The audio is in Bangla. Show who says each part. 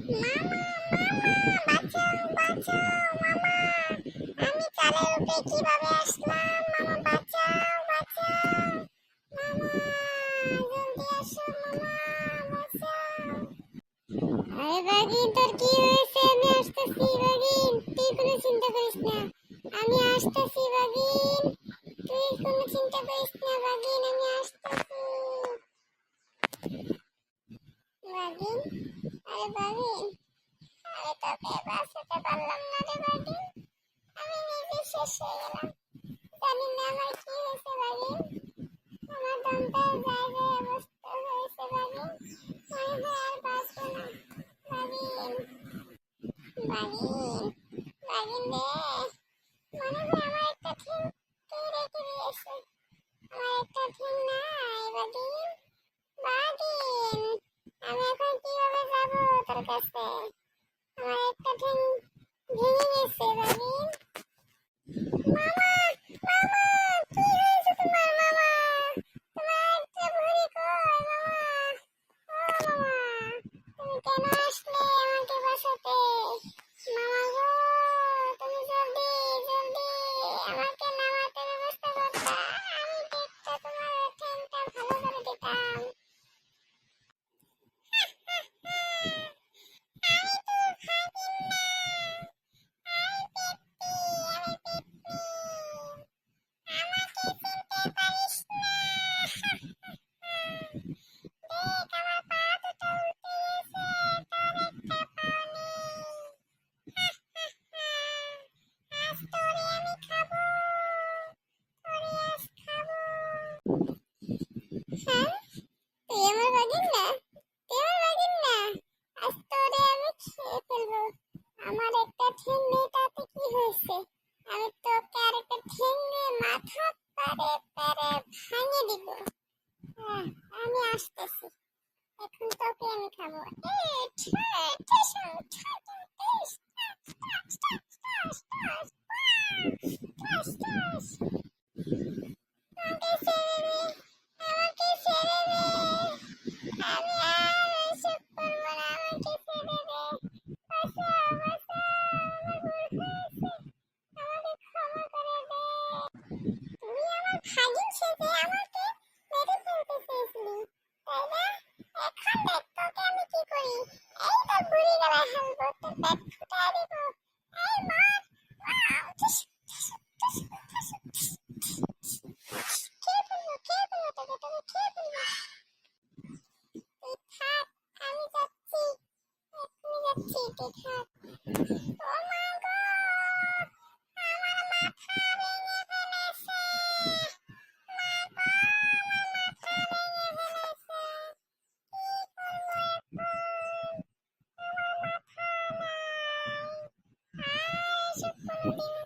Speaker 1: মামা, বাঁচাও, বাঁচাও, মামা। আমি চালের উপরে কিভাবে আসলাম? মামা, বাঁচাও, বাঁচাও। মামা, জলদি আসো, মামা, বাঁচাও। আরে বাগিন, তোর কি হয়েছে? আমি আসতেছি বাগিন, তুই কোনো চিন্তা করিস না। আমি আসতেছি বাগিন, তুই কোনো চিন্তা করিস না বাগিন, আমি আসতেছি বাগিন। আরে বাগিন, আমি তোকে বাঁচাতে পারলাম না রে বাগিন, আমি নিজে শেষ হয়ে গেলাম। জানি না আমার কি হয়েছে বাগিন, আমার দমটা যায় যায় অবস্থা হয়েছে বাগিন, মনে হয় আর বাঁচবো না বাগিন, বাগিন, বাগিন রে, মনে হয় আমার একটা ঠ্যাং তুই রেখে দিয়েছে, আমার একটা ঠ্যাং নাই বাগিন, বাগিন, আমি এখন কিভাবে যাবো তোর কাছে? আমার একটা ঠ্যাং ভেঙে গেছে বাগিন। মামা, মামা, কি হয়েছে তোমার মামা? তোমার একটা ভুঁড়ি কই মামা? ও মামা, তুমি কেন আসলে আমাকে বাঁচাতে? মামা গো, তুমি জলদি জলদি আমাকে নামাতে ব্যবস্থা করতা, আমি দেখতো তোমার ঠ্যাংটা ভালো করে দিতাম। আমি তো ভাগিন না, আমি পেতনি, আমি পেতনি, আমাকে চিনতে পারিস না। দেখ আমার পা দুটো উল্টে গেছে, তোর একটা পাও নেই। আজ তোরে আমি খাবো, তোরে আজ খাবো। হ্যাঁ, তুই আমার বাগিন না, তুই আমার বাগিন না, আজ তোরে আমি খেয়ে ফেলবো। আমার একটা ঠ্যাং নেই তাতে কি হয়েছে? আমি তোকে আর একটা ঠ্যাং দিয়ে মাথা পারে পারে ভাঙে দিব। আহ, আমি আসতেছি, এখন তোকে আমি খাবো। এই ঠা ঠেস ঠা ঠেস টাস টাস টাস টাস টাস টাস। আমাকে ছেড়ে দে, আমাকে ছেড়ে দে, আমি আর এসব করবো না, আমাকে ছেড়ে দে। বাঁচাও, বাঁচাও, আমার ভুল হয়েছে, আমাকে ক্ষমা করে দে। তুই আমার ভাগিন সেজে আমাকে মেরে ফেলতে চেয়েছিলি, তাই না? এখন দেখ তোকে আমি কি করি। এই তো বুড়ি গলায় হালবো, তোর পেট ফুটায় দেবো। এই মার, ঠুস, ঠুস, ঠুস, ঠুস, খেয়ে ফেলবো, খেয়ে ফেলবো তোকে, তোকে খেয়ে ফেলবো। তুই থাক, আমি যাচ্ছি, এক্ষুনি যাচ্ছি, তুই থাক। ও মা গো, আমার মাথা ভেঙে ফেলেছে, মা গো, আমার মাথা ভেঙে ফেলেছে, কি করবো এখন? আমার মাথা নাই, আর এসব কোনোদিন